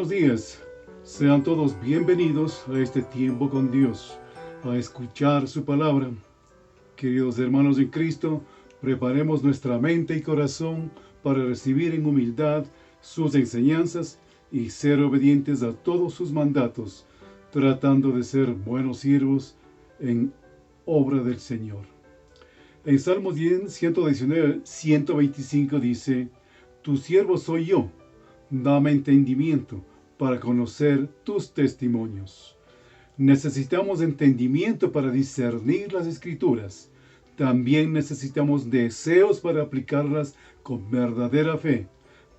Buenos días, sean todos bienvenidos a este tiempo con Dios, a escuchar su palabra. Queridos hermanos en Cristo, preparemos nuestra mente y corazón para recibir en humildad sus enseñanzas y ser obedientes a todos sus mandatos, tratando de ser buenos siervos en obra del Señor. En Salmos 125 dice: Tu siervo soy yo, dame entendimiento para conocer tus testimonios. Necesitamos entendimiento para discernir las Escrituras. También necesitamos deseos para aplicarlas con verdadera fe,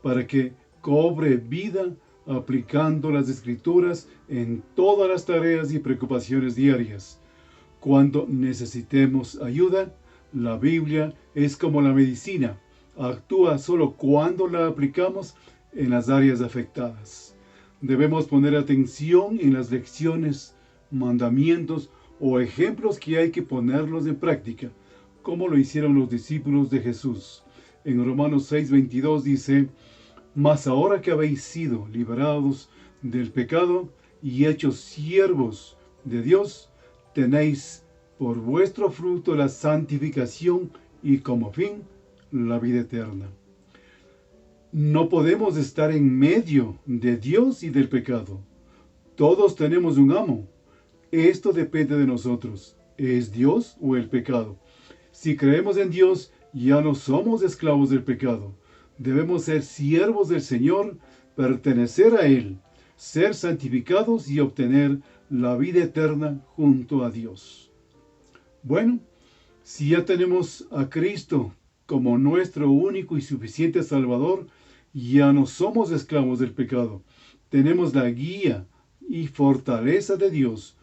para que cobre vida aplicando las Escrituras en todas las tareas y preocupaciones diarias. Cuando necesitemos ayuda, la Biblia es como la medicina. Actúa solo cuando la aplicamos en las áreas afectadas. Debemos poner atención en las lecciones, mandamientos o ejemplos que hay que ponerlos en práctica, como lo hicieron los discípulos de Jesús. En Romanos 6:22 dice: Mas ahora que habéis sido liberados del pecado y hechos siervos de Dios, tenéis por vuestro fruto la santificación y como fin la vida eterna. No podemos estar en medio de Dios y del pecado. Todos tenemos un amo. Esto depende de nosotros. ¿Es Dios o el pecado? Si creemos en Dios, ya no somos esclavos del pecado. Debemos ser siervos del Señor, pertenecer a Él, ser santificados y obtener la vida eterna junto a Dios. Bueno, si ya tenemos a Cristo como nuestro único y suficiente Salvador, ya no somos esclavos del pecado. Tenemos la guía y fortaleza de Dios.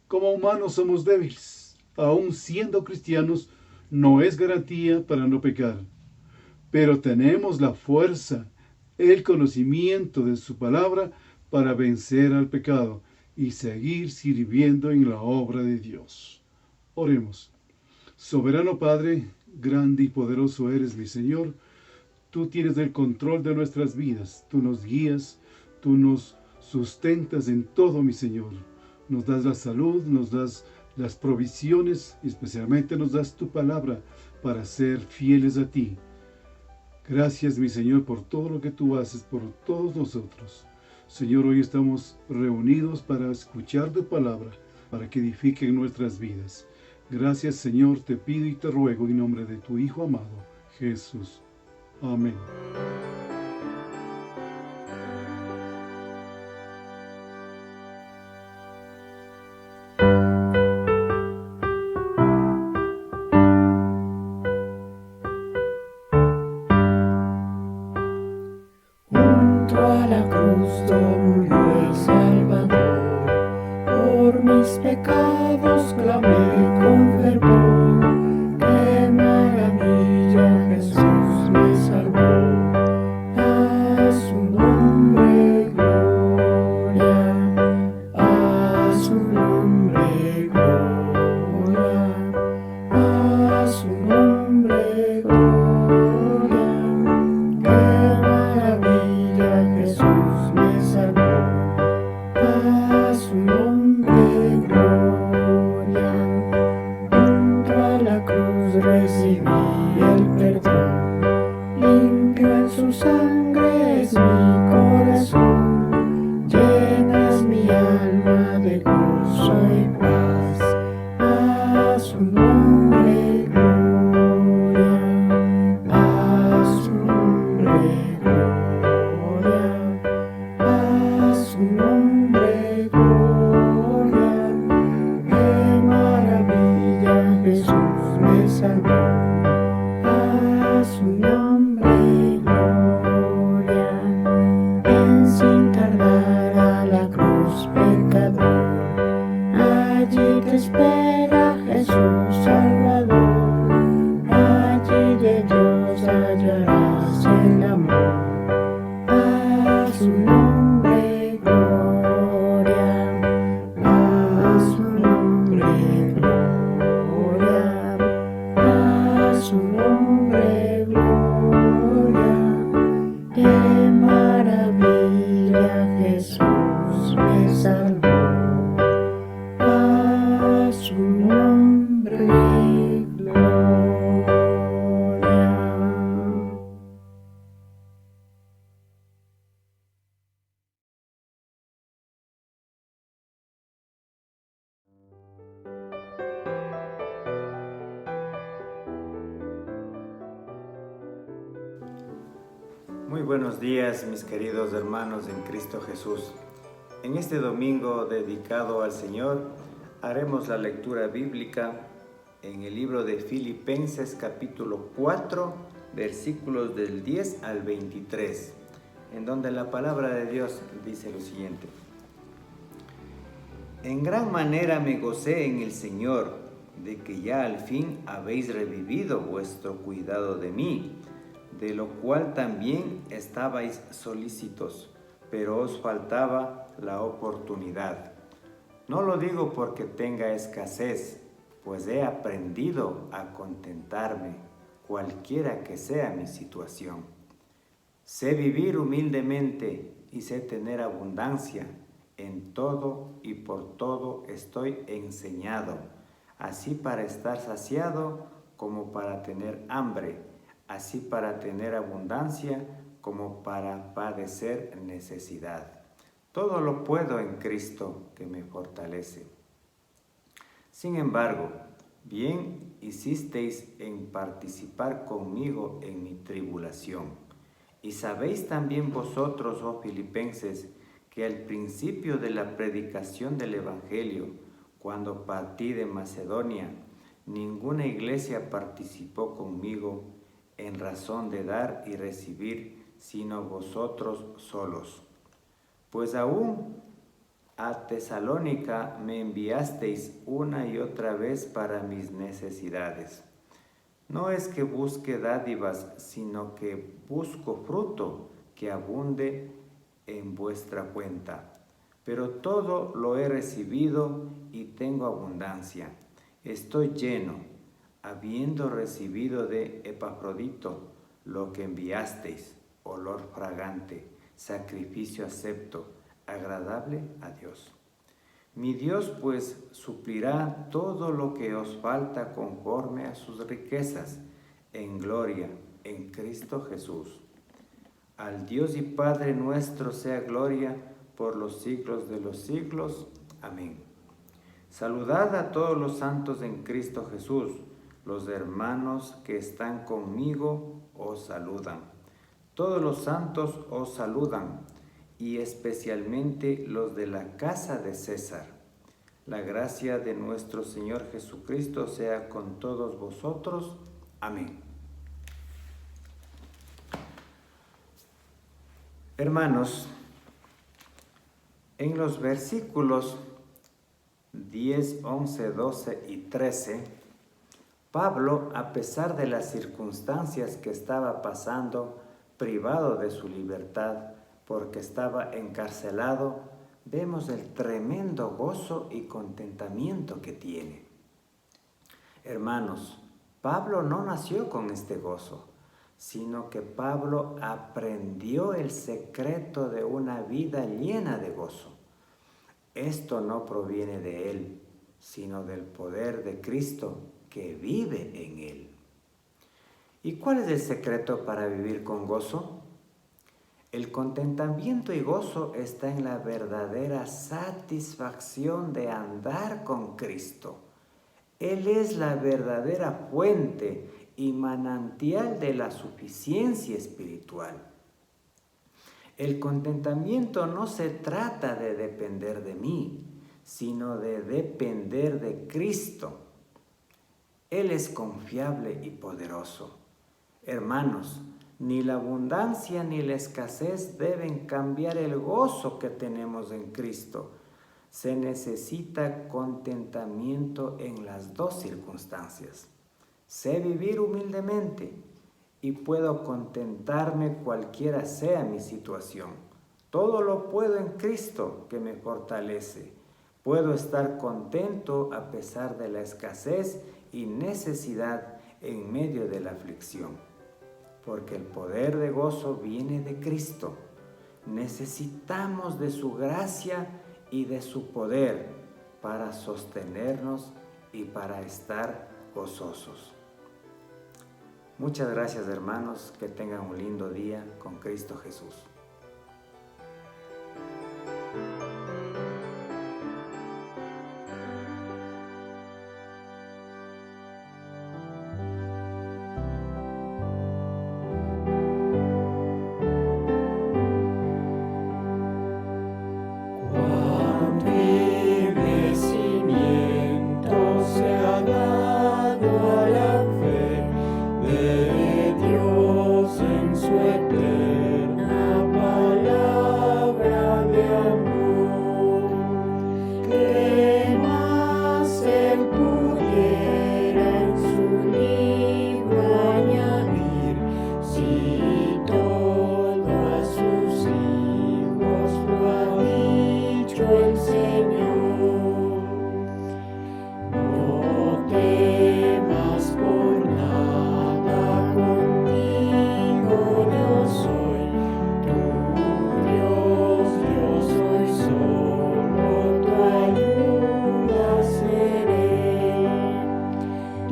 Como humanos somos débiles. Aún siendo cristianos, no es garantía para no pecar. Pero tenemos la fuerza, el conocimiento de su palabra para vencer al pecado y seguir sirviendo en la obra de Dios. Oremos. Soberano Padre, grande y poderoso eres, mi Señor. Tú tienes el control de nuestras vidas. Tú nos guías, tú nos sustentas en todo, mi Señor. Nos das la salud, nos das las provisiones, especialmente nos das tu palabra para ser fieles a ti. Gracias, mi Señor, por todo lo que tú haces por todos nosotros. Señor, hoy estamos reunidos para escuchar tu palabra, para que edifiquen nuestras vidas. Gracias, Señor, te pido y te ruego en nombre de tu Hijo amado, Jesús. Amén. Junto a la cruz murió el Salvador, por mis pecados clamé con fervor. ¡Qué maravilla! Jesús me salvó. A su nombre gloria, a su nombre gloria, a su nombre gloria. ¡Qué maravilla! Jesús me salvó. A su nombre gloria. Junto a la cruz recibí el perdón. Limpio en su sangre es mi corazón. Llenas mi alma de gozo y paz. A su nombre gloria. A su nombre gloria. A su nombre gloria. ¡Qué maravilla! Jesús me salvó. A su nombre gloria. Ven sin tardar a la cruz, pecador. Allí te espera Jesús Salvador. Allí de Dios hallarás el amor. A su nombre gloria. A su nombre gloria. A su nombre gloria. ¡Qué maravilla! Jesús Muy buenos días, mis queridos hermanos en Cristo Jesús. En este domingo dedicado al Señor, haremos la lectura bíblica en el libro de Filipenses capítulo 4, versículos del 10 al 23, en donde la palabra de Dios dice lo siguiente. En gran manera me gocé en el Señor, de que ya al fin habéis revivido vuestro cuidado de mí, de lo cual también estabais solícitos, pero os faltaba la oportunidad. No lo digo porque tenga escasez, pues he aprendido a contentarme, cualquiera que sea mi situación. Sé vivir humildemente y sé tener abundancia. En todo y por todo estoy enseñado, así para estar saciado como para tener hambre, así para tener abundancia como para padecer necesidad. Todo lo puedo en Cristo que me fortalece. Sin embargo, bien hicisteis en participar conmigo en mi tribulación. Y sabéis también vosotros, oh filipenses, que al principio de la predicación del Evangelio, cuando partí de Macedonia, ninguna iglesia participó conmigo en razón de dar y recibir, sino vosotros solos. Pues aún a Tesalónica me enviasteis una y otra vez para mis necesidades. No es que busque dádivas, sino que busco fruto que abunde en vuestra cuenta. Pero todo lo he recibido y tengo abundancia. Estoy lleno, habiendo recibido de Epafrodito lo que enviasteis, olor fragante, sacrificio acepto, agradable a Dios. Mi Dios pues suplirá todo lo que os falta conforme a sus riquezas en gloria en Cristo Jesús. Al Dios y Padre nuestro sea gloria por los siglos de los siglos. Amén. Saludad a todos los santos en Cristo Jesús. Los hermanos que están conmigo os saludan. Todos los santos os saludan, y especialmente los de la casa de César. La gracia de nuestro Señor Jesucristo sea con todos vosotros. Amén. Hermanos, en los versículos 10, 11, 12 y 13, Pablo, a pesar de las circunstancias que estaba pasando, privado de su libertad, porque estaba encarcelado, vemos el tremendo gozo y contentamiento que tiene. Hermanos, Pablo no nació con este gozo, sino que Pablo aprendió el secreto de una vida llena de gozo. Esto no proviene de él, sino del poder de Cristo que vive en él. ¿Y cuál es el secreto para vivir con gozo? El contentamiento y gozo está en la verdadera satisfacción de andar con Cristo. Él es la verdadera fuente y manantial de la suficiencia espiritual. El contentamiento no se trata de depender de mí, sino de depender de Cristo. Él es confiable y poderoso. Hermanos, ni la abundancia ni la escasez deben cambiar el gozo que tenemos en Cristo. Se necesita contentamiento en las dos circunstancias. Sé vivir humildemente y puedo contentarme cualquiera sea mi situación. Todo lo puedo en Cristo que me fortalece. Puedo estar contento a pesar de la escasez y necesidad en medio de la aflicción, porque el poder de gozo viene de Cristo. Necesitamos de su gracia y de su poder para sostenernos y para estar gozosos. Muchas gracias, hermanos, que tengan un lindo día con Cristo Jesús.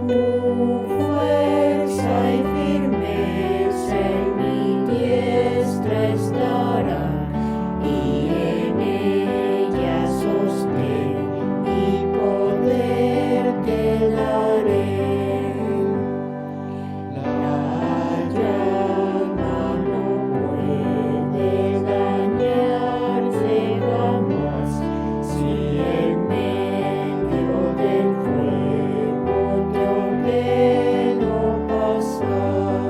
Tu fuerza y firmeza en mi diestra estará, y en ella sostén y poder te daré. La llama no puede dañarse jamás, si en medio del fuego te ordeno pasar.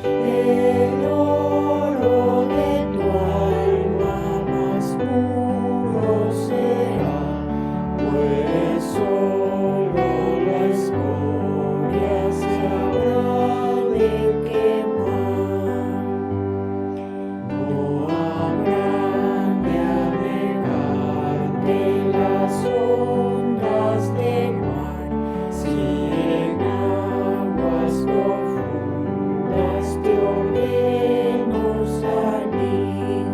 El oro de tu alma más puro será, pues solo la escoria se habrá de quemar. No habrán de anegarte las ondas del mar, si en aguas profundas te ordeno salir,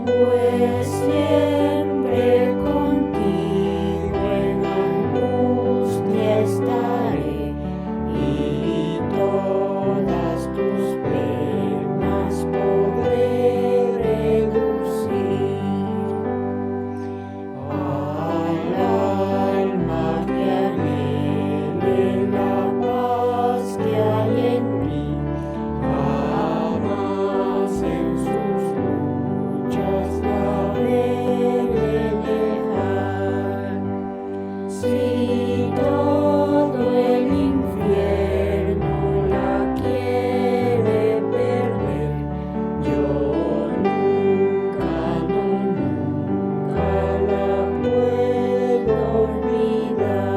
pues siempre contigo en angustia estaré, y todas tus penas podré reducir. Al alma que anhele la paz que hay en mí, jamás en sus luchas la habré de dejar. Si todo el infierno la quiere perder, yo nunca, no, nunca la puedo olvidar.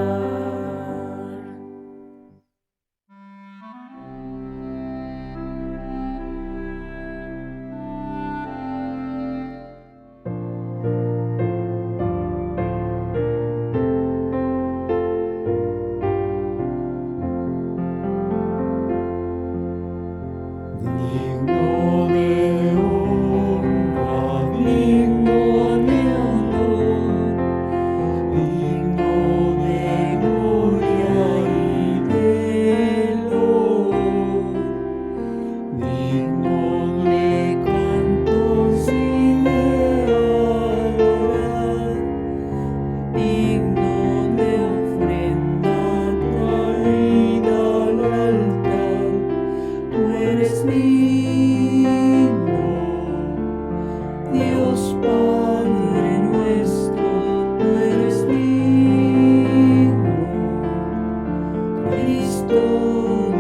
Digno de honra, digno de honor, digno de gloria y de loor, digno de cantos y de adorar, digno de ofrenda traída al altar. Tú eres digno, Dios Padre nuestro, tú eres digno, Cristo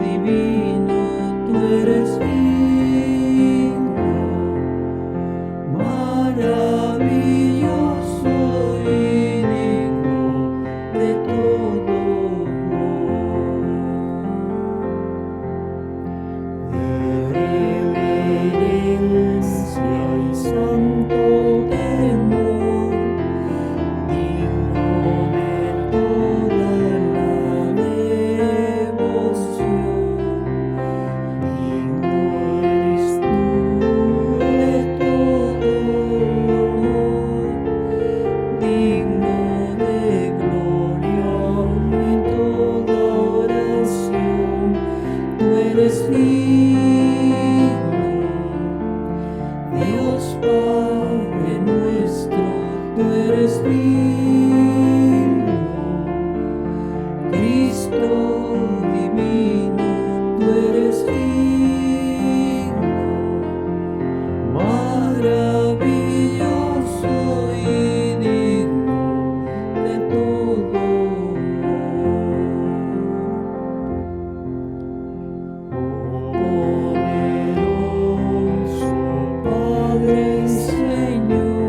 divino, tú eres digno, maravilloso y digno de todo honor. De reverencia y santo temor, digno de toda la devoción, digno eres tú de todo honor, digno de gloria y toda oración. Tú eres digno, Dios Padre nuestro, tú eres digno, Cristo divino, tú eres digno, maravilloso y digno de todo honor. Oh poderoso Padre y Señor,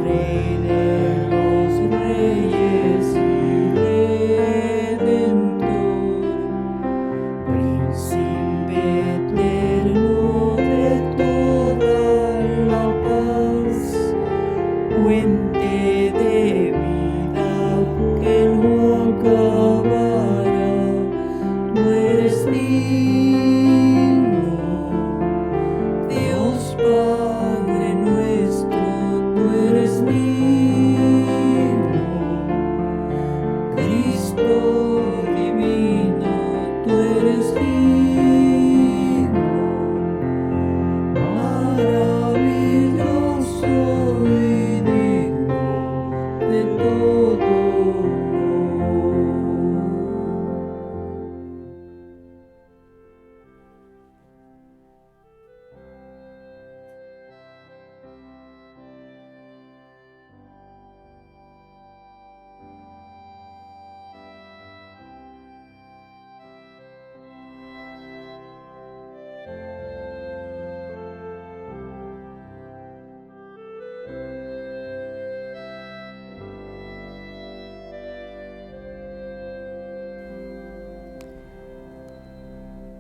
Rey de los reyes y Redentor, Príncipe eterno de toda la paz, fuente de vida que no acabará. Tú eres digno, Dios Padre nuestro, tú eres digno, Cristo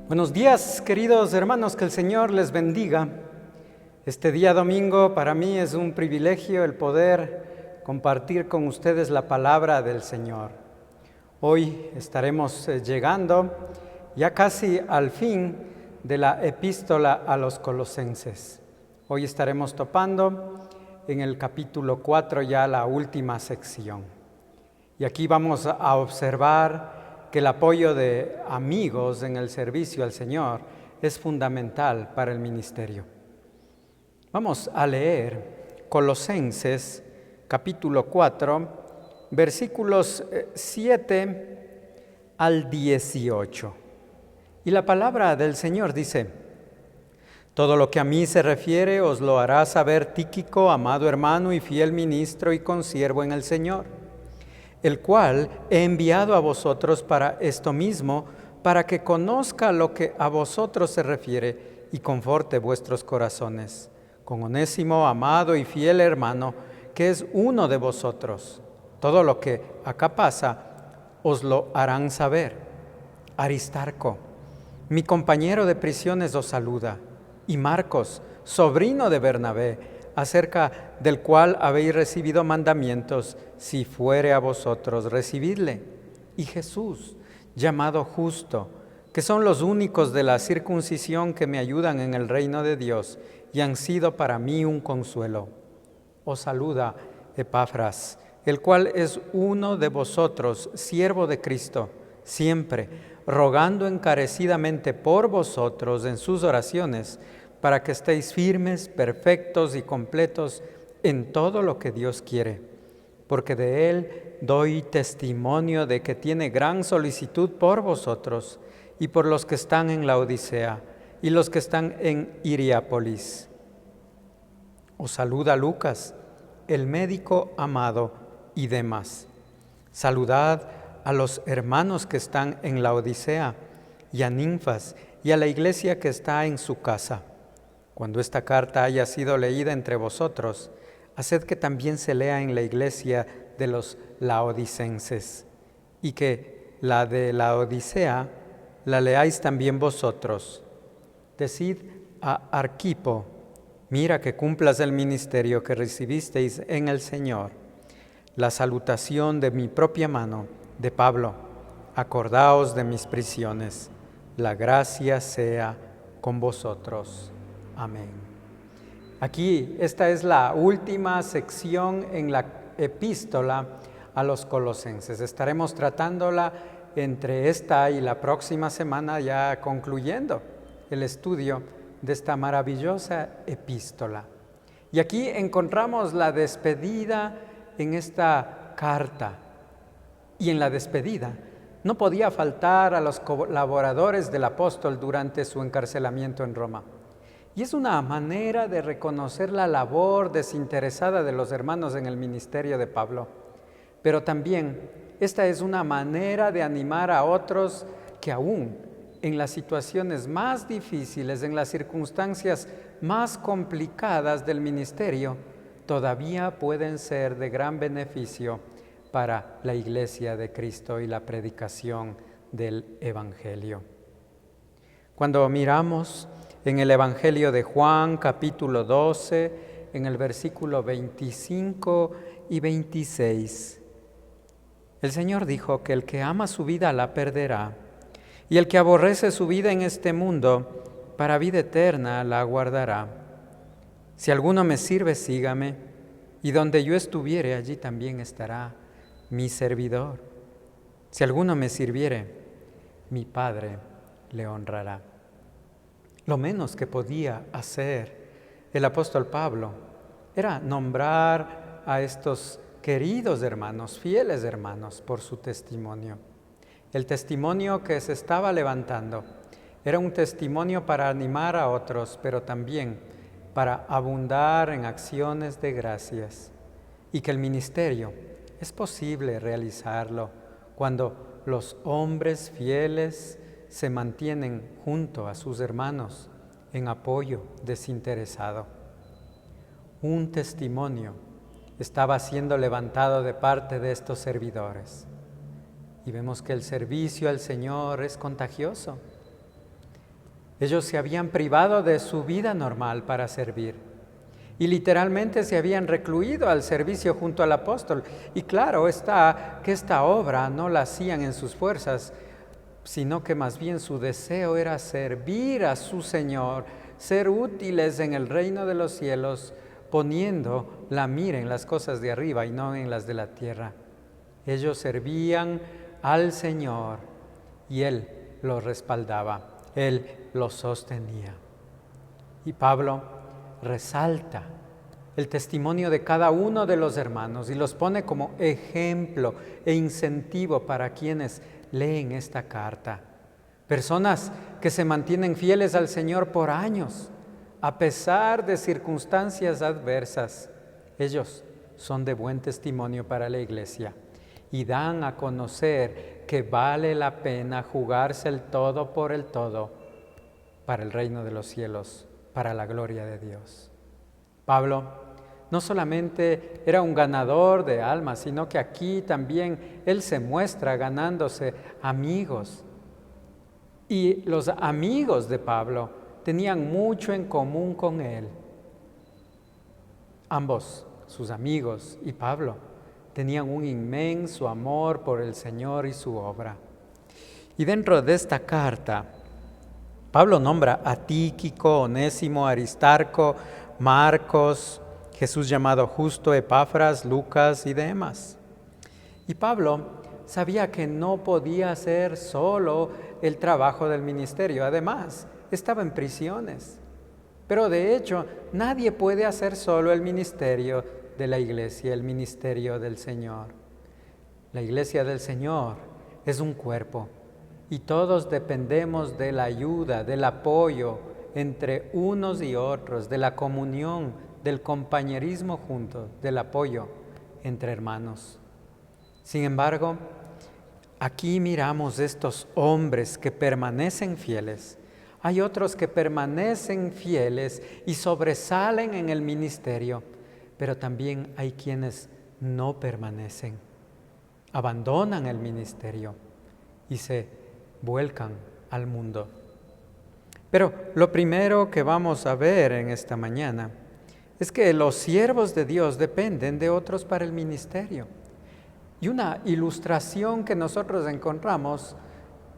Buenos días, queridos hermanos, que el Señor les bendiga. Este día domingo para mí es un privilegio el poder compartir con ustedes la palabra del Señor. Hoy estaremos llegando ya casi al fin de la epístola a los Colosenses. Hoy estaremos topando en el capítulo 4 ya la última sección. Y aquí vamos a observar que el apoyo de amigos en el servicio al Señor es fundamental para el ministerio. Vamos a leer Colosenses capítulo 4, versículos 7 al 18. Y la palabra del Señor dice: todo lo que a mí se refiere os lo hará saber Tíquico, amado hermano y fiel ministro y consiervo en el Señor, el cual he enviado a vosotros para esto mismo, para que conozca lo que a vosotros se refiere y conforte vuestros corazones. Con Onésimo, amado y fiel hermano, que es uno de vosotros. Todo lo que acá pasa, os lo harán saber. Aristarco, mi compañero de prisiones, os saluda. Y Marcos, sobrino de Bernabé, acerca del cual habéis recibido mandamientos, si fuere a vosotros, recibidle. Y Jesús, llamado Justo, que son los únicos de la circuncisión que me ayudan en el reino de Dios y han sido para mí un consuelo. Os saluda Epafras, el cual es uno de vosotros, siervo de Cristo, siempre rogando encarecidamente por vosotros en sus oraciones, para que estéis firmes, perfectos y completos en todo lo que Dios quiere. Porque de Él doy testimonio de que tiene gran solicitud por vosotros y por los que están en la Odisea y los que están en Hierápolis. Os saluda Lucas, el médico amado, y demás. Saludad a los hermanos que están en la Odisea y a Ninfas y a la iglesia que está en su casa. Cuando esta carta haya sido leída entre vosotros, haced que también se lea en la iglesia de los laodicenses, y que la de la Odisea la leáis también vosotros. Decid a Arquipo: mira que cumplas el ministerio que recibisteis en el Señor. La salutación de mi propia mano, de Pablo. Acordaos de mis prisiones. La gracia sea con vosotros. Amén. Aquí, esta es la última sección en la epístola a los Colosenses. Estaremos tratándola entre esta y la próxima semana, ya concluyendo el estudio de esta maravillosa epístola. Y aquí encontramos la despedida en esta carta. Y en la despedida no podía faltar a los colaboradores del apóstol durante su encarcelamiento en Roma. Y es una manera de reconocer la labor desinteresada de los hermanos en el ministerio de Pablo. Pero también esta es una manera de animar a otros que aún en las situaciones más difíciles, en las circunstancias más complicadas del ministerio, todavía pueden ser de gran beneficio para la iglesia de Cristo y la predicación del Evangelio. Cuando miramos en el Evangelio de Juan, capítulo 12, en el versículo 25 y 26, el Señor dijo que el que ama su vida la perderá, y el que aborrece su vida en este mundo, para vida eterna la guardará. Si alguno me sirve, sígame, y donde yo estuviere, allí también estará mi servidor. Si alguno me sirviere, mi Padre le honrará. Lo menos que podía hacer el apóstol Pablo era nombrar a estos queridos hermanos, fieles hermanos, por su testimonio. El testimonio que se estaba levantando era un testimonio para animar a otros, pero también para abundar en acciones de gracias, y que el ministerio es posible realizarlo cuando los hombres fieles se mantienen junto a sus hermanos en apoyo desinteresado. Un testimonio estaba siendo levantado de parte de estos servidores. Y vemos que el servicio al Señor es contagioso. Ellos se habían privado de su vida normal para servir. Y literalmente se habían recluido al servicio junto al apóstol. Y claro está que esta obra no la hacían en sus fuerzas, sino que más bien su deseo era servir a su Señor, ser útiles en el reino de los cielos, poniendo la mira en las cosas de arriba y no en las de la tierra. Ellos servían al Señor y Él los respaldaba, Él los sostenía. Y Pablo resalta el testimonio de cada uno de los hermanos y los pone como ejemplo e incentivo para quienes leen esta carta. Personas que se mantienen fieles al Señor por años, a pesar de circunstancias adversas. Ellos son de buen testimonio para la iglesia y dan a conocer que vale la pena jugarse el todo por el todo para el reino de los cielos, para la gloria de Dios. Pablo no solamente era un ganador de almas, sino que aquí también él se muestra ganándose amigos. Y los amigos de Pablo tenían mucho en común con él. Ambos, sus amigos y Pablo, tenían un inmenso amor por el Señor y su obra. Y dentro de esta carta, Pablo nombra a Tíquico, Onésimo, Aristarco, Marcos, Jesús llamado Justo, Epafras, Lucas y Demas. Y Pablo sabía que no podía hacer solo el trabajo del ministerio. Además, estaba en prisiones. Pero de hecho, nadie puede hacer solo el ministerio de la iglesia, el ministerio del Señor. La iglesia del Señor es un cuerpo y todos dependemos de la ayuda, del apoyo entre unos y otros, de la comunión, del compañerismo juntos, del apoyo entre hermanos. Sin embargo, aquí miramos estos hombres que permanecen fieles. Hay otros que permanecen fieles y sobresalen en el ministerio, pero también hay quienes no permanecen, abandonan el ministerio y se vuelcan al mundo. Pero lo primero que vamos a ver en esta mañana es que los siervos de Dios dependen de otros para el ministerio. Y una ilustración que nosotros encontramos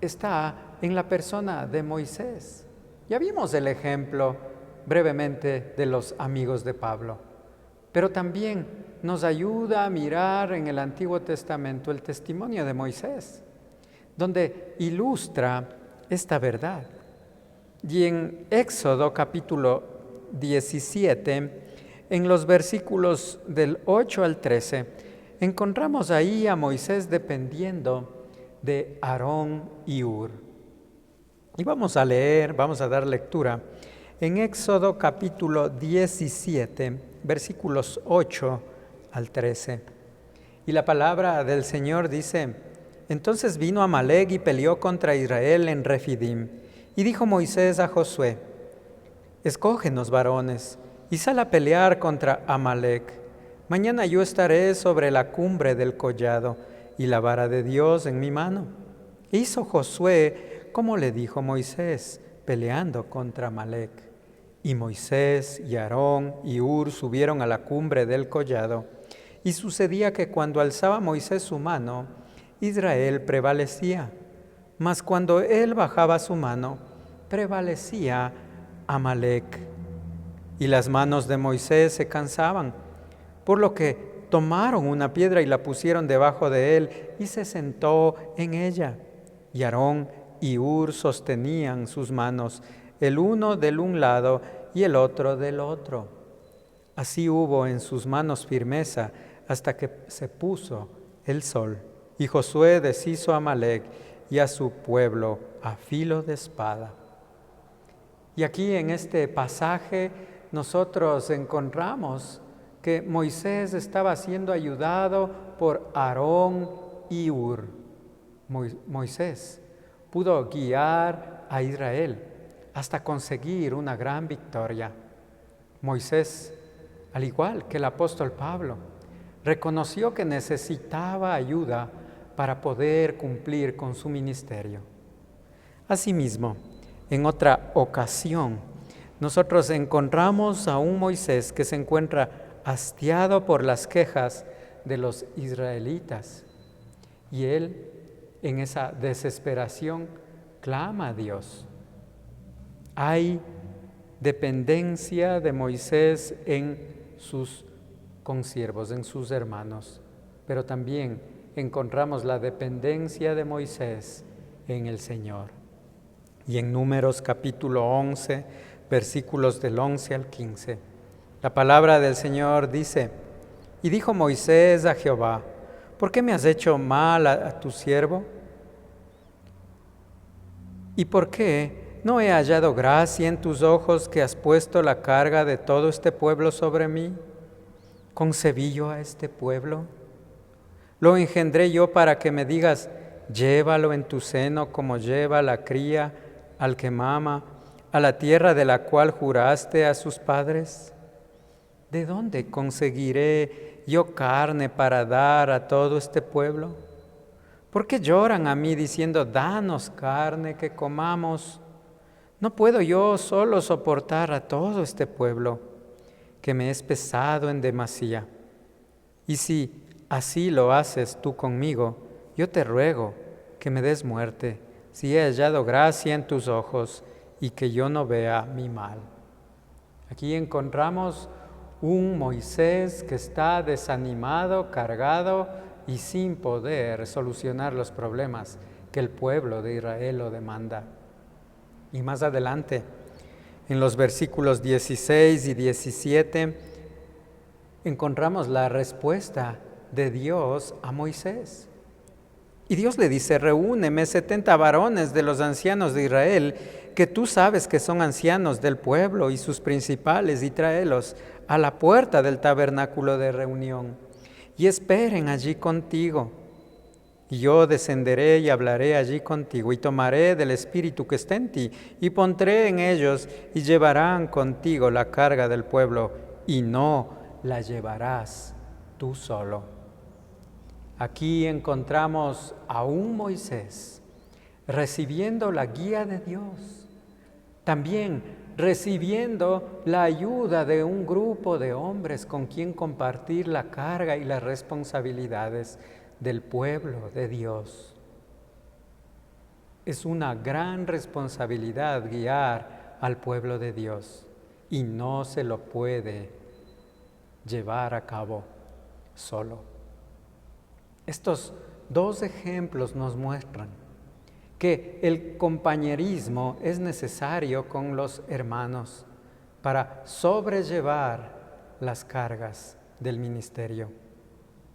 está en la persona de Moisés. Ya vimos el ejemplo brevemente de los amigos de Pablo, pero también nos ayuda a mirar en el Antiguo Testamento el testimonio de Moisés, donde ilustra esta verdad. Y en Éxodo capítulo 17, en los versículos del 8 al 13, encontramos ahí a Moisés dependiendo de Aarón y Hur. Y vamos a leer, vamos a dar lectura en Éxodo capítulo 17, versículos 8 al 13. Y la palabra del Señor dice: Entonces vino Amalec y peleó contra Israel en Refidim. Y dijo Moisés a Josué: Escógenos varones y sal a pelear contra Amalec. Mañana yo estaré sobre la cumbre del collado y la vara de Dios en mi mano. E hizo Josué como le dijo Moisés, peleando contra Amalec. Y Moisés y Aarón y Hur subieron a la cumbre del collado. Y sucedía que cuando alzaba Moisés su mano, Israel prevalecía. Mas cuando él bajaba su mano, prevalecía Amalec. Y las manos de Moisés se cansaban, por lo que tomaron una piedra y la pusieron debajo de él, y se sentó en ella. Y Aarón y Hur sostenían sus manos, el uno del un lado y el otro del otro. Así hubo en sus manos firmeza hasta que se puso el sol. Y Josué deshizo a Amalec y a su pueblo a filo de espada. Y aquí en este pasaje nosotros encontramos que Moisés estaba siendo ayudado por Aarón y Hur. Moisés pudo guiar a Israel hasta conseguir una gran victoria. Moisés, al igual que el apóstol Pablo, reconoció que necesitaba ayuda para poder cumplir con su ministerio. Asimismo, en otra ocasión, nosotros encontramos a un Moisés que se encuentra hastiado por las quejas de los israelitas. Y él, en esa desesperación, clama a Dios. Hay dependencia de Moisés en sus consiervos, en sus hermanos, pero también encontramos la dependencia de Moisés en el Señor. Y en Números capítulo 11, versículos del 11 al 15, la palabra del Señor dice: y dijo Moisés a Jehová: ¿por qué me has hecho mal a tu siervo? ¿Y por qué no he hallado gracia en tus ojos que has puesto la carga de todo este pueblo sobre mí? ¿Concebí yo a este pueblo? ¿Lo engendré yo para que me digas: llévalo en tu seno como lleva la cría al que mama, a la tierra de la cual juraste a sus padres? ¿De dónde conseguiré yo carne para dar a todo este pueblo? ¿Por qué lloran a mí diciendo: danos carne que comamos? ¿No puedo yo solo soportar a todo este pueblo, que me es pesado en demasía? Y si así lo haces tú conmigo, yo te ruego que me des muerte, si he hallado gracia en tus ojos y que yo no vea mi mal. Aquí encontramos un Moisés que está desanimado, cargado y sin poder solucionar los problemas que el pueblo de Israel lo demanda. Y más adelante, en los versículos 16 y 17, encontramos la respuesta de Dios a Moisés. Y Dios le dice: reúneme 70 varones de los ancianos de Israel, que tú sabes que son ancianos del pueblo, y sus principales, y tráelos a la puerta del tabernáculo de reunión, y esperen allí contigo. Y yo descenderé y hablaré allí contigo, y tomaré del espíritu que está en ti, y pondré en ellos, y llevarán contigo la carga del pueblo, y no la llevarás tú solo. Aquí encontramos a un Moisés recibiendo la guía de Dios, también recibiendo la ayuda de un grupo de hombres con quien compartir la carga y las responsabilidades del pueblo de Dios. Es una gran responsabilidad guiar al pueblo de Dios y no se lo puede llevar a cabo solo. Estos dos ejemplos nos muestran que el compañerismo es necesario con los hermanos para sobrellevar las cargas del ministerio.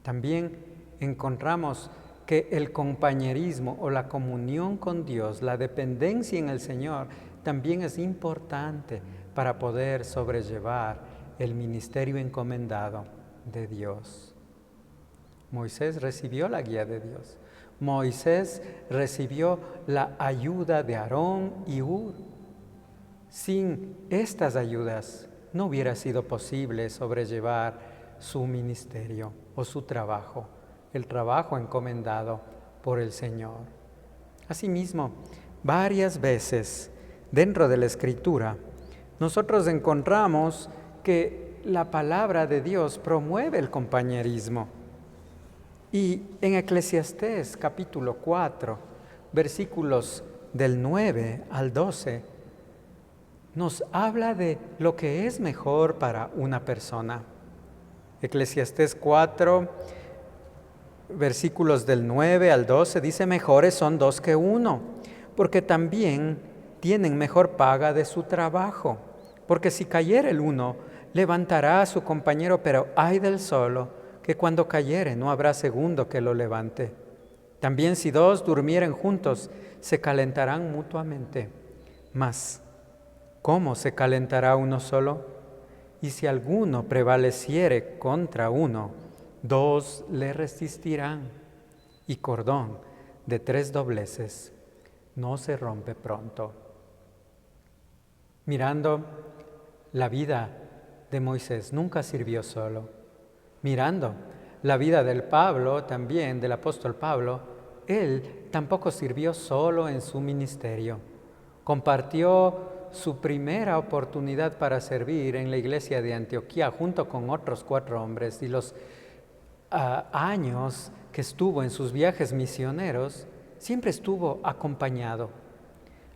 También encontramos que el compañerismo o la comunión con Dios, la dependencia en el Señor, también es importante para poder sobrellevar el ministerio encomendado de Dios. Moisés recibió la guía de Dios. Moisés recibió la ayuda de Aarón y Hur. Sin estas ayudas no hubiera sido posible sobrellevar su ministerio o su trabajo, el trabajo encomendado por el Señor. Asimismo, varias veces dentro de la Escritura, nosotros encontramos que la palabra de Dios promueve el compañerismo. Y en Eclesiastés capítulo 4, versículos del 9 al 12, nos habla de lo que es mejor para una persona. Eclesiastés 4, versículos del 9 al 12, dice: mejores son dos que uno, porque también tienen mejor paga de su trabajo. Porque si cayere el uno, levantará a su compañero, pero ay del solo, que cuando cayere no habrá segundo que lo levante. También si dos durmieren juntos, se calentarán mutuamente. Mas, ¿cómo se calentará uno solo? Y si alguno prevaleciere contra uno, dos le resistirán. Y cordón de 3 dobleces no se rompe pronto. Mirando la vida de Moisés, nunca sirvió solo. Mirando la vida del Pablo, también del apóstol Pablo, él tampoco sirvió solo en su ministerio. Compartió su primera oportunidad para servir en la iglesia de Antioquía junto con otros 4 hombres, y los años que estuvo en sus viajes misioneros siempre estuvo acompañado.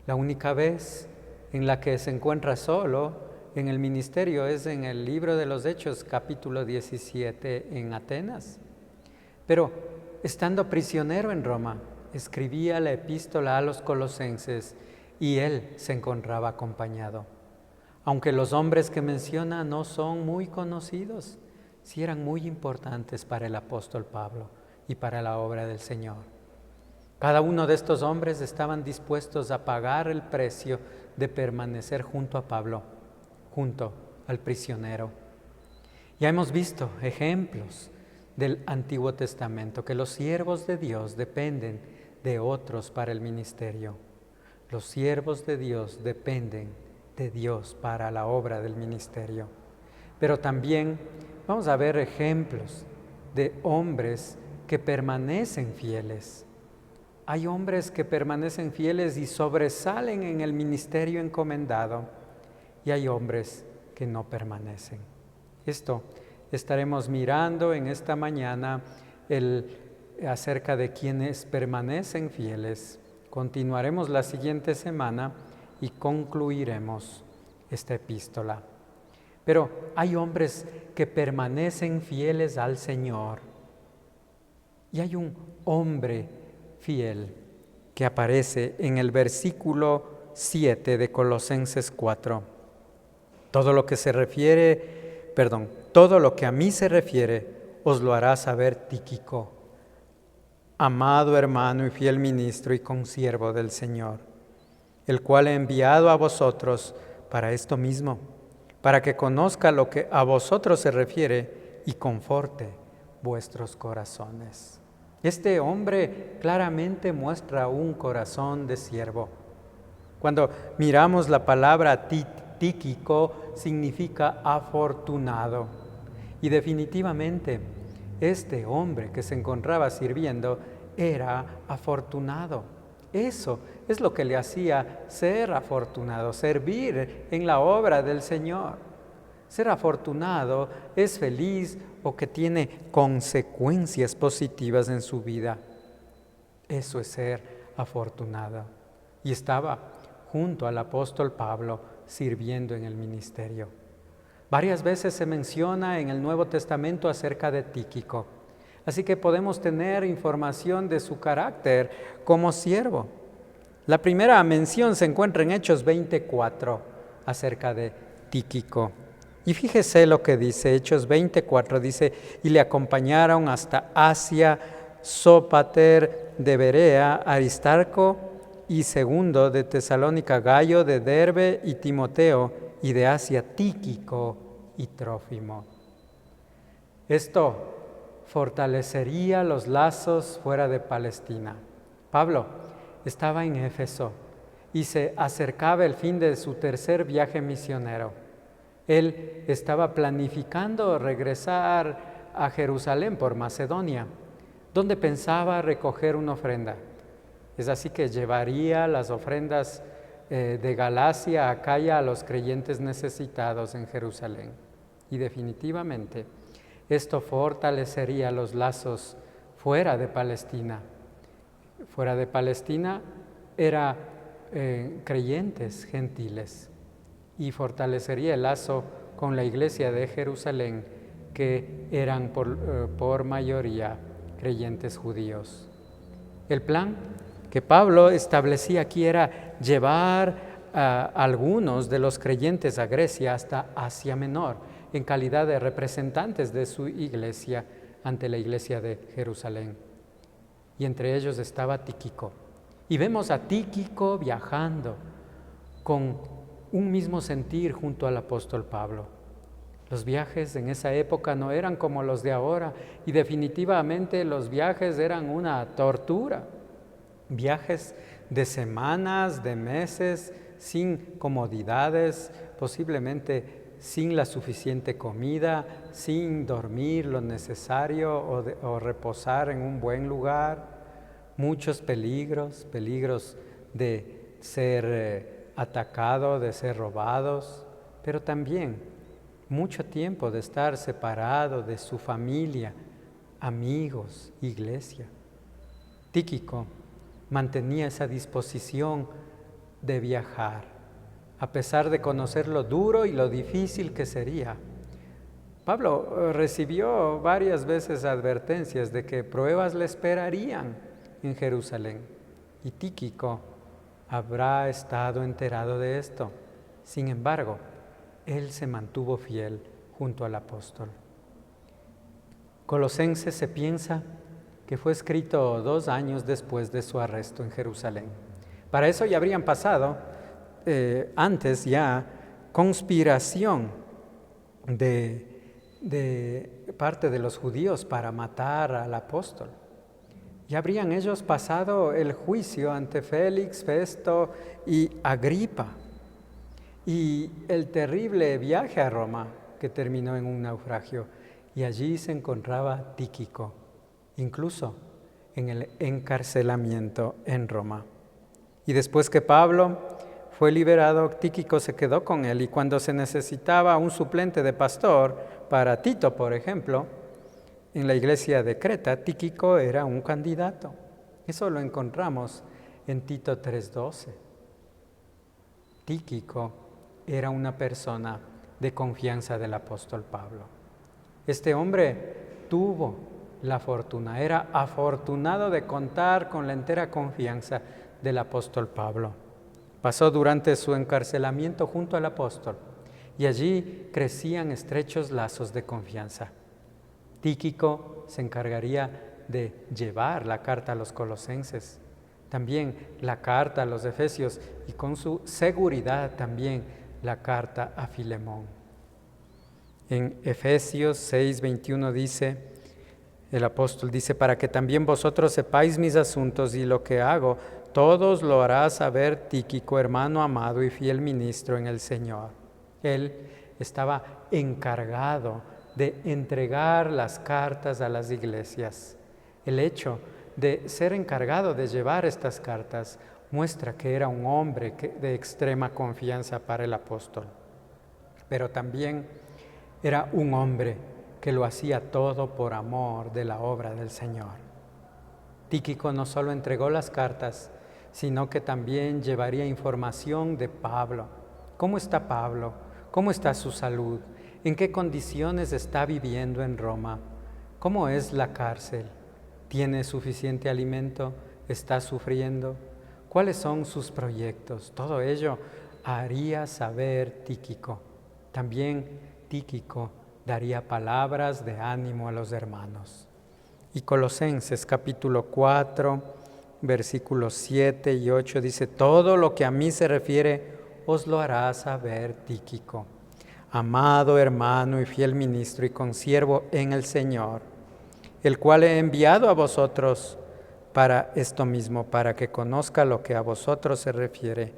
La única vez en la que se encuentra solo en el ministerio es en el libro de los Hechos, capítulo 17, en Atenas. Pero estando prisionero en Roma, escribía la epístola a los colosenses y él se encontraba acompañado. Aunque los hombres que menciona no son muy conocidos, sí eran muy importantes para el apóstol Pablo y para la obra del Señor. Cada uno de estos hombres estaban dispuestos a pagar el precio de permanecer junto a Pablo, junto al prisionero. Ya hemos visto ejemplos del Antiguo Testamento, que los siervos de Dios dependen de otros para el ministerio. Los siervos de Dios dependen de Dios para la obra del ministerio. Pero también vamos a ver ejemplos de hombres que permanecen fieles. Hay hombres que permanecen fieles y sobresalen en el ministerio encomendado, y hay hombres que no permanecen. Esto estaremos mirando en esta mañana acerca de quienes permanecen fieles. Continuaremos la siguiente semana y concluiremos esta epístola. Pero hay hombres que permanecen fieles al Señor. Y hay un hombre fiel que aparece en el versículo 7 de Colosenses 4. Todo lo que a mí se refiere, os lo hará saber Tíquico, amado hermano y fiel ministro y consiervo del Señor, el cual he enviado a vosotros para esto mismo, para que conozca lo que a vosotros se refiere y conforte vuestros corazones. Este hombre claramente muestra un corazón de siervo. Cuando miramos la palabra Tíquico, significa afortunado. Y definitivamente este hombre que se encontraba sirviendo era afortunado. Eso es lo que le hacía ser afortunado, servir en la obra del Señor. Ser afortunado es feliz o que tiene consecuencias positivas en su vida. Eso es ser afortunado. Y estaba junto al apóstol Pablo sirviendo en el ministerio. Varias veces se menciona en el Nuevo Testamento acerca de Tíquico. Así que podemos tener información de su carácter como siervo. La primera mención se encuentra en Hechos 24 acerca de Tíquico. Y fíjese lo que dice, Hechos 24 dice, y le acompañaron hasta Asia, Sópater de Berea, Aristarco y segundo de Tesalónica, Gayo de Derbe y Timoteo, y de Asia, Tíquico y Trófimo. Esto fortalecería los lazos fuera de Palestina. Pablo estaba en Éfeso y se acercaba el fin de su tercer viaje misionero. Él estaba planificando regresar a Jerusalén por Macedonia, donde pensaba recoger una ofrenda. Es así que llevaría las ofrendas de Galacia a Acaya a los creyentes necesitados en Jerusalén. Y definitivamente esto fortalecería los lazos fuera de Palestina. Fuera de Palestina eran creyentes gentiles, y fortalecería el lazo con la iglesia de Jerusalén, que eran por mayoría creyentes judíos. El plan que Pablo establecía aquí era llevar a algunos de los creyentes a Grecia hasta Asia Menor, en calidad de representantes de su iglesia ante la iglesia de Jerusalén. Y entre ellos estaba Tíquico. Y vemos a Tíquico viajando con un mismo sentir junto al apóstol Pablo. Los viajes en esa época no eran como los de ahora, y definitivamente los viajes eran una tortura. Viajes de semanas, de meses, sin comodidades, posiblemente sin la suficiente comida, sin dormir lo necesario o reposar en un buen lugar. Muchos peligros de ser atacado, de ser robados, pero también mucho tiempo de estar separado de su familia, amigos, iglesia. Tíquico mantenía esa disposición de viajar, a pesar de conocer lo duro y lo difícil que sería. Pablo recibió varias veces advertencias de que pruebas le esperarían en Jerusalén, y Tíquico habrá estado enterado de esto. Sin embargo, él se mantuvo fiel junto al apóstol. Colosenses se piensa que fue escrito 2 años después de su arresto en Jerusalén. Para eso ya habrían pasado antes ya conspiración de parte de los judíos para matar al apóstol. Ya habrían ellos pasado el juicio ante Félix, Festo y Agripa, y el terrible viaje a Roma que terminó en un naufragio, y allí se encontraba Tíquico, incluso en el encarcelamiento en Roma. Y después que Pablo fue liberado, Tíquico se quedó con él, y cuando se necesitaba un suplente de pastor para Tito, por ejemplo, en la iglesia de Creta, Tíquico era un candidato. Eso lo encontramos en Tito 3:12. Tíquico era una persona de confianza del apóstol Pablo. Este hombre tuvo la fortuna, era afortunado de contar con la entera confianza del apóstol Pablo. Pasó durante su encarcelamiento junto al apóstol, y allí crecían estrechos lazos de confianza. Tíquico se encargaría de llevar la carta a los colosenses, también la carta a los efesios, y con su seguridad también la carta a Filemón. En Efesios 6:21 dice, el apóstol dice, para que también vosotros sepáis mis asuntos y lo que hago, todos lo hará saber Tíquico, hermano amado y fiel ministro en el Señor. Él estaba encargado de entregar las cartas a las iglesias. El hecho de ser encargado de llevar estas cartas muestra que era un hombre de extrema confianza para el apóstol, pero también era un hombre que lo hacía todo por amor de la obra del Señor. Tíquico no solo entregó las cartas, sino que también llevaría información de Pablo. ¿Cómo está Pablo? ¿Cómo está su salud? ¿En qué condiciones está viviendo en Roma? ¿Cómo es la cárcel? ¿Tiene suficiente alimento? ¿Está sufriendo? ¿Cuáles son sus proyectos? Todo ello haría saber Tíquico. También Tíquico daría palabras de ánimo a los hermanos. Y Colosenses capítulo 4, versículos 7 y 8 dice, todo lo que a mí se refiere os lo hará saber Tíquico, amado hermano y fiel ministro y consiervo en el Señor, el cual he enviado a vosotros para esto mismo, para que conozca lo que a vosotros se refiere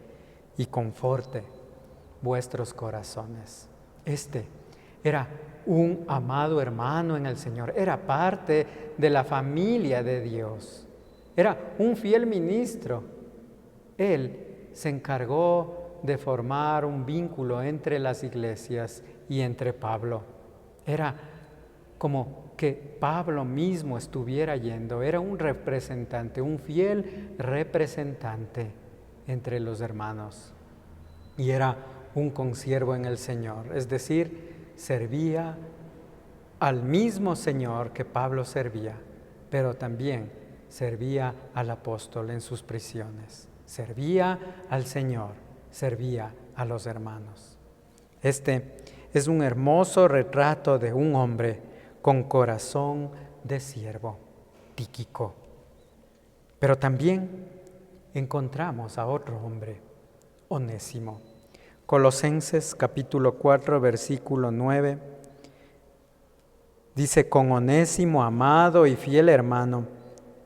y conforte vuestros corazones. Este era un amado hermano en el Señor, era parte de la familia de Dios, era un fiel ministro. Él se encargó de formar un vínculo entre las iglesias y entre Pablo. Era como que Pablo mismo estuviera yendo, era un representante, un fiel representante entre los hermanos. Y era un consiervo en el Señor, es decir, servía al mismo Señor que Pablo servía, pero también servía al apóstol en sus prisiones. Servía al Señor, servía a los hermanos. Este es un hermoso retrato de un hombre con corazón de siervo, Tíquico. Pero también encontramos a otro hombre, Onésimo. Colosenses capítulo 4, versículo 9, dice, con Onésimo, amado y fiel hermano,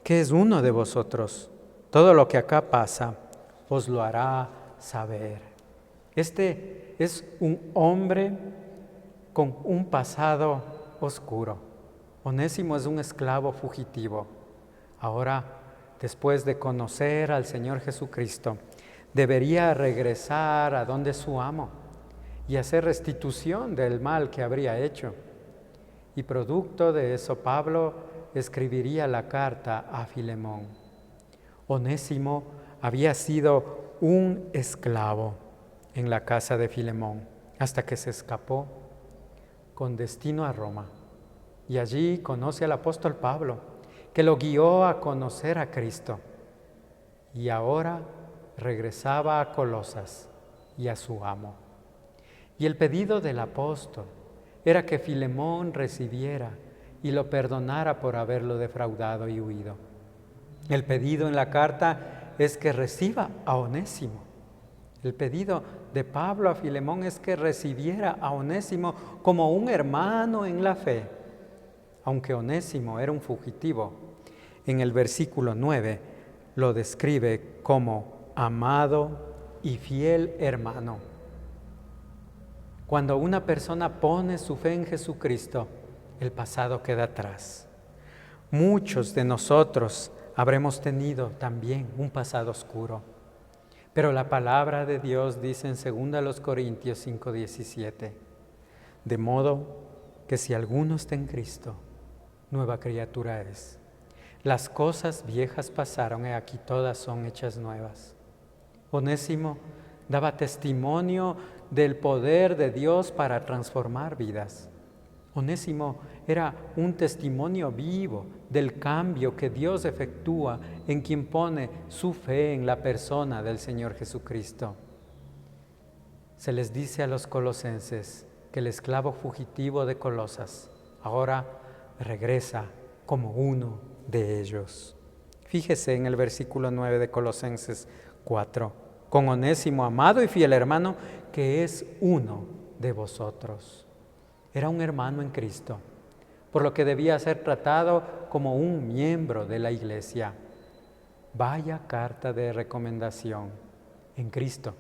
que es uno de vosotros, todo lo que acá pasa, os lo hará saber. Este es un hombre con un pasado oscuro. Onésimo es un esclavo fugitivo. Ahora, después de conocer al Señor Jesucristo, debería regresar a donde su amo y hacer restitución del mal que habría hecho. Y producto de eso, Pablo escribiría la carta a Filemón. Onésimo había sido un esclavo en la casa de Filemón hasta que se escapó con destino a Roma. Y allí conoce al apóstol Pablo, que lo guió a conocer a Cristo. Y ahora regresaba a Colosas y a su amo. Y el pedido del apóstol era que Filemón recibiera y lo perdonara por haberlo defraudado y huido. El pedido en la carta es que reciba a Onésimo. El pedido de Pablo a Filemón es que recibiera a Onésimo como un hermano en la fe. Aunque Onésimo era un fugitivo, en el versículo 9 lo describe como amado y fiel hermano. Cuando una persona pone su fe en Jesucristo, el pasado queda atrás. Muchos de nosotros habremos tenido también un pasado oscuro, pero la palabra de Dios dice en 2 Corintios 5:17, de modo que si alguno está en Cristo, nueva criatura es. Las cosas viejas pasaron y aquí todas son hechas nuevas. Onésimo daba testimonio del poder de Dios para transformar vidas. Onésimo era un testimonio vivo del cambio que Dios efectúa en quien pone su fe en la persona del Señor Jesucristo. Se les dice a los colosenses que el esclavo fugitivo de Colosas ahora regresa como uno de ellos. Fíjese en el versículo 9 de Colosenses 4, con Onésimo, amado y fiel hermano, que es uno de vosotros. Era un hermano en Cristo, por lo que debía ser tratado como un miembro de la iglesia. Vaya carta de recomendación. En Cristo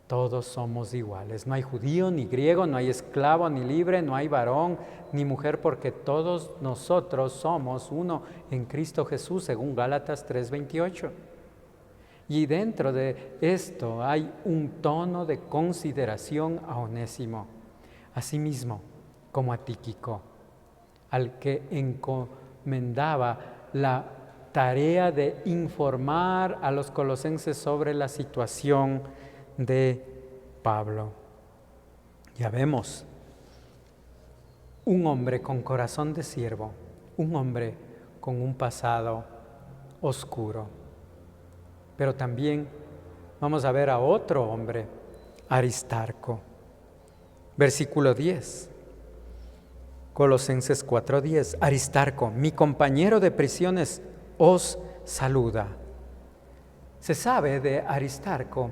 todos somos iguales. No hay judío ni griego, no hay esclavo ni libre, no hay varón ni mujer, porque todos nosotros somos uno en Cristo Jesús, según Gálatas 3:28. Y dentro de esto hay un tono de consideración a Onésimo, asimismo como a Tíquico, al que encomendaba la tarea de informar a los colosenses sobre la situación de Pablo. Ya vemos, un hombre con corazón de siervo, un hombre con un pasado oscuro. Pero también vamos a ver a otro hombre, Aristarco. Versículo 10, Colosenses 4:10. Aristarco, mi compañero de prisiones, os saluda. Se sabe de Aristarco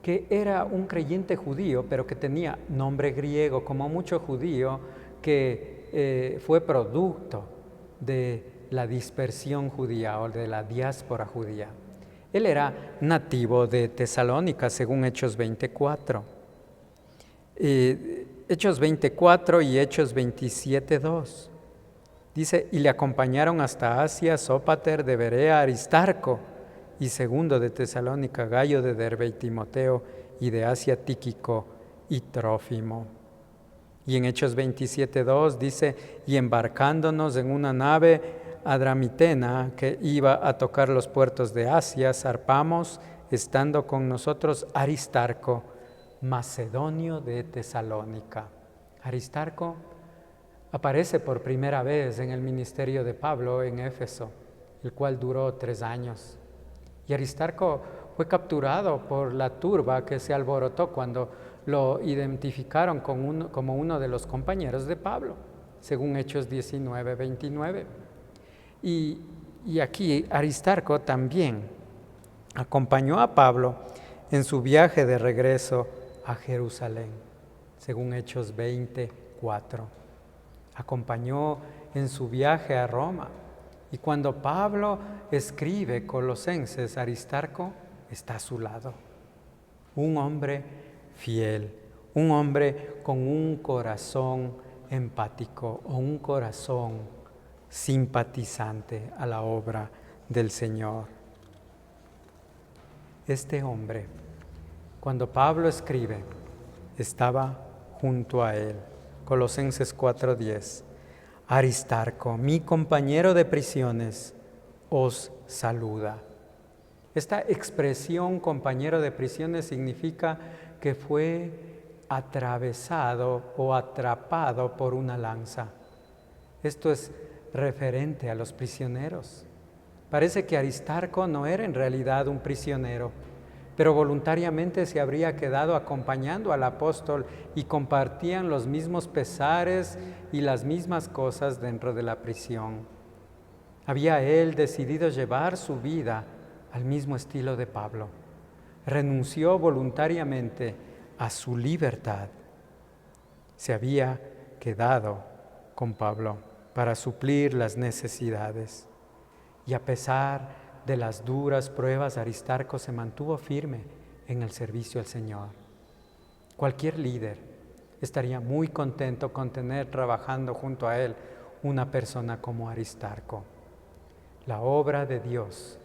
que era un creyente judío, pero que tenía nombre griego, como mucho judío que fue producto de la dispersión judía o de la diáspora judía. Él era nativo de Tesalónica, según Hechos 24. Hechos 24 y Hechos 27:2. Dice, y le acompañaron hasta Asia, Sópater de Berea, Aristarco, y segundo de Tesalónica, Gayo de Derbe y Timoteo, y de Asia, Tíquico y Trófimo. Y en Hechos 27:2 dice, y embarcándonos en una nave adramitena que iba a tocar los puertos de Asia, zarpamos, estando con nosotros Aristarco, macedonio de Tesalónica. Aristarco aparece por primera vez en el ministerio de Pablo en Éfeso, el cual duró 3 años. Y Aristarco fue capturado por la turba que se alborotó cuando lo identificaron como uno de los compañeros de Pablo, según Hechos 19:29. Y aquí Aristarco también acompañó a Pablo en su viaje de regreso a Jerusalén, según Hechos 20:4. Acompañó en su viaje a Roma. Y cuando Pablo escribe Colosenses, Aristarco está a su lado. Un hombre fiel, un hombre con un corazón empático o un corazón simpatizante a la obra del Señor. Este hombre cuando Pablo escribe, estaba junto a él. Colosenses 4:10. Aristarco, mi compañero de prisiones, os saluda. Esta expresión compañero de prisiones significa que fue atravesado o atrapado por una lanza. Esto es referente a los prisioneros. Parece que Aristarco no era en realidad un prisionero, pero voluntariamente se habría quedado acompañando al apóstol y compartían los mismos pesares y las mismas cosas dentro de la prisión. Había él decidido llevar su vida al mismo estilo de Pablo. Renunció voluntariamente a su libertad. Se había quedado con Pablo para suplir las necesidades. Y a pesar de las duras pruebas, Aristarco se mantuvo firme en el servicio al Señor. Cualquier líder estaría muy contento con tener trabajando junto a él una persona como Aristarco. La obra de Dios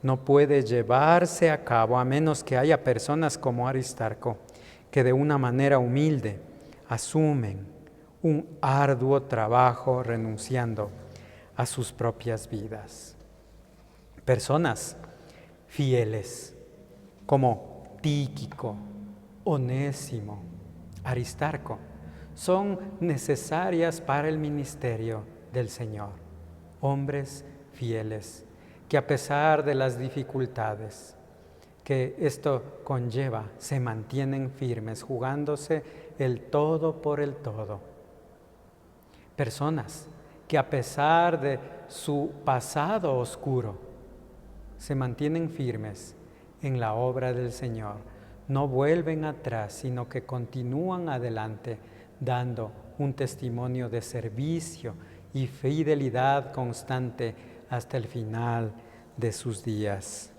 no puede llevarse a cabo a menos que haya personas como Aristarco, que de una manera humilde asumen un arduo trabajo renunciando a sus propias vidas. Personas fieles como Tíquico, Onésimo, Aristarco son necesarias para el ministerio del Señor. Hombres fieles que a pesar de las dificultades que esto conlleva, se mantienen firmes, jugándose el todo por el todo. Personas que a pesar de su pasado oscuro, se mantienen firmes en la obra del Señor, no vuelven atrás, sino que continúan adelante, dando un testimonio de servicio y fidelidad constante hasta el final de sus días.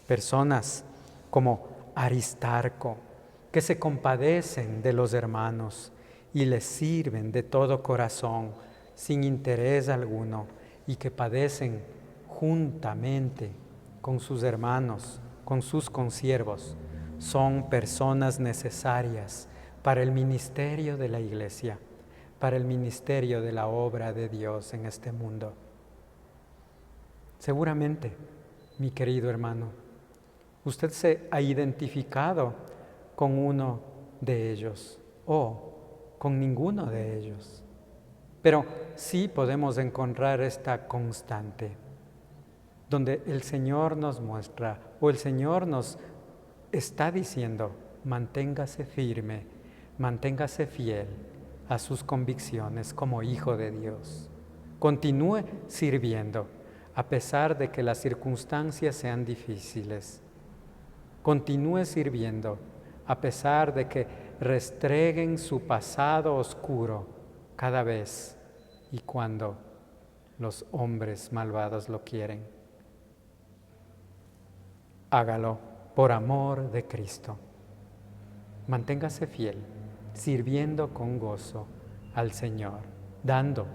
Personas como Aristarco, que se compadecen de los hermanos y les sirven de todo corazón, sin interés alguno, y que padecen juntamente con sus hermanos, con sus consiervos, son personas necesarias para el ministerio de la Iglesia, para el ministerio de la obra de Dios en este mundo. Seguramente, mi querido hermano, usted se ha identificado con uno de ellos o con ninguno de ellos, pero sí podemos encontrar esta constante, donde el Señor nos muestra o el Señor nos está diciendo, manténgase firme, manténgase fiel a sus convicciones como hijo de Dios. Continúe sirviendo a pesar de que las circunstancias sean difíciles. Continúe sirviendo a pesar de que restreguen su pasado oscuro cada vez y cuando los hombres malvados lo quieren. Hágalo por amor de Cristo. Manténgase fiel, sirviendo con gozo al Señor, dando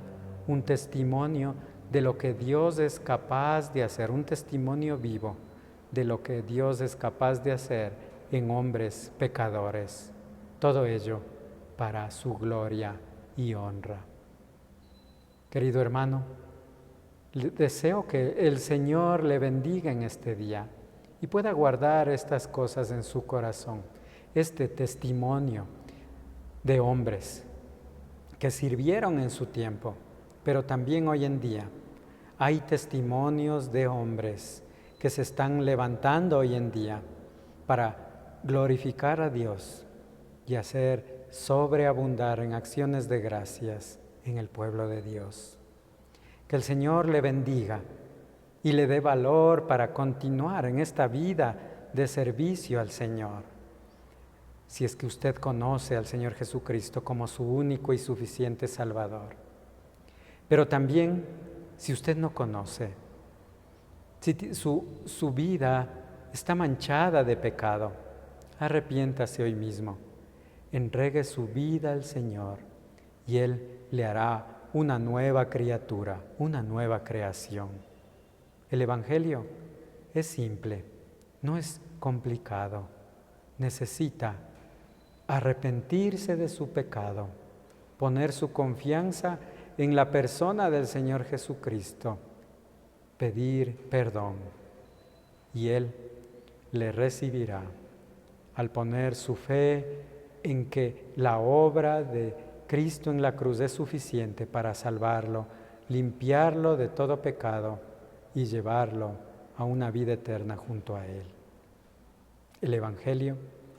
un testimonio de lo que Dios es capaz de hacer, un testimonio vivo de lo que Dios es capaz de hacer en hombres pecadores. Todo ello para su gloria y honra. Querido hermano, deseo que el Señor le bendiga en este día y pueda guardar estas cosas en su corazón, este testimonio de hombres que sirvieron en su tiempo, pero también hoy en día hay testimonios de hombres que se están levantando hoy en día para glorificar a Dios y hacer sobreabundar en acciones de gracias en el pueblo de Dios. Que el Señor le bendiga y le dé valor para continuar en esta vida de servicio al Señor. Si es que usted conoce al Señor Jesucristo como su único y suficiente Salvador. Pero también, si usted no conoce, si su vida está manchada de pecado, arrepiéntase hoy mismo, entregue su vida al Señor y Él le hará una nueva criatura, una nueva creación. El Evangelio es simple, no es complicado. necesita arrepentirse de su pecado, poner su confianza en la persona del Señor Jesucristo, pedir perdón, y Él le recibirá al poner su fe en que la obra de Cristo en la cruz es suficiente para salvarlo, limpiarlo de todo pecado y llevarlo a una vida eterna junto a Él. El Evangelio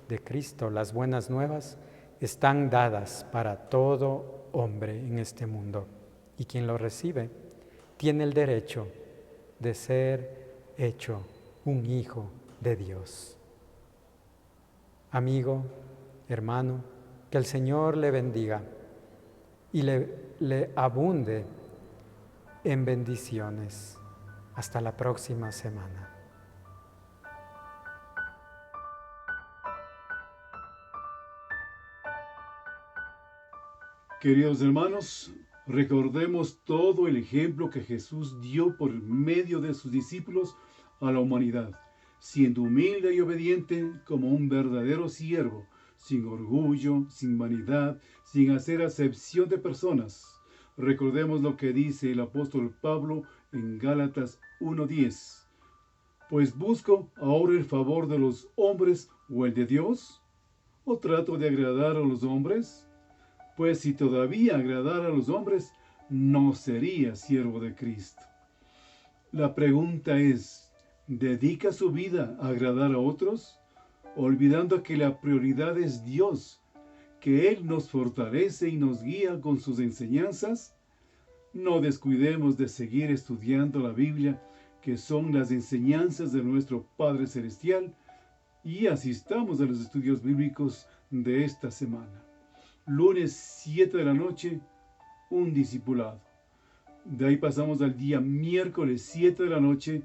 de Cristo, las buenas nuevas, están dadas para todo hombre en este mundo, y quien lo recibe tiene el derecho de ser hecho un hijo de Dios. Amigo, hermano, que el Señor le bendiga y le abunde en bendiciones. Hasta la próxima semana. Queridos hermanos, recordemos todo el ejemplo que Jesús dio por medio de sus discípulos a la humanidad, siendo humilde y obediente como un verdadero siervo, sin orgullo, sin vanidad, sin hacer acepción de personas. Recordemos lo que dice el apóstol Pablo en Gálatas 1:10. Pues busco ahora el favor de los hombres o el de Dios, ¿o trato de agradar a los hombres? Pues si todavía agradara a los hombres, no sería siervo de Cristo. La pregunta es, ¿dedica su vida a agradar a otros? Olvidando que la prioridad es Dios, que Él nos fortalece y nos guía con sus enseñanzas. No descuidemos de seguir estudiando la Biblia, que son las enseñanzas de nuestro Padre Celestial, y asistamos a los estudios bíblicos de esta semana. Lunes 7 de la noche, un discipulado. De ahí pasamos al día miércoles 7 de la noche,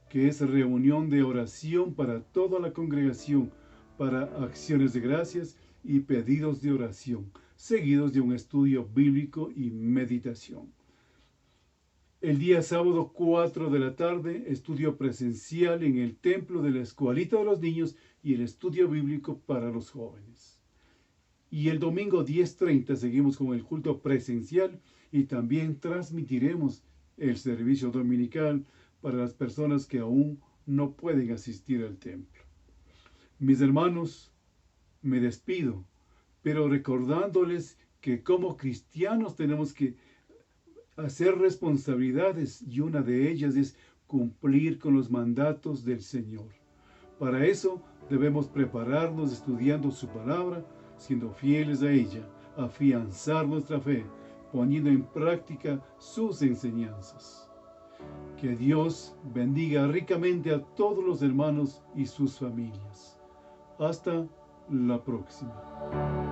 que es reunión de oración para toda la congregación, para acciones de gracias y pedidos de oración, seguidos de un estudio bíblico y meditación. El día sábado 4 de la tarde, estudio presencial en el templo de la Escuelita de los Niños y el estudio bíblico para los jóvenes. Y el domingo 10:30 seguimos con el culto presencial y también transmitiremos el servicio dominical para las personas que aún no pueden asistir al templo. Mis hermanos, me despido, pero recordándoles que como cristianos tenemos que hacer responsabilidades, y una de ellas es cumplir con los mandatos del Señor. Para eso debemos prepararnos estudiando su palabra, siendo fieles a ella, afianzar nuestra fe, poniendo en práctica sus enseñanzas. Que Dios bendiga ricamente a todos los hermanos y sus familias. Hasta la próxima.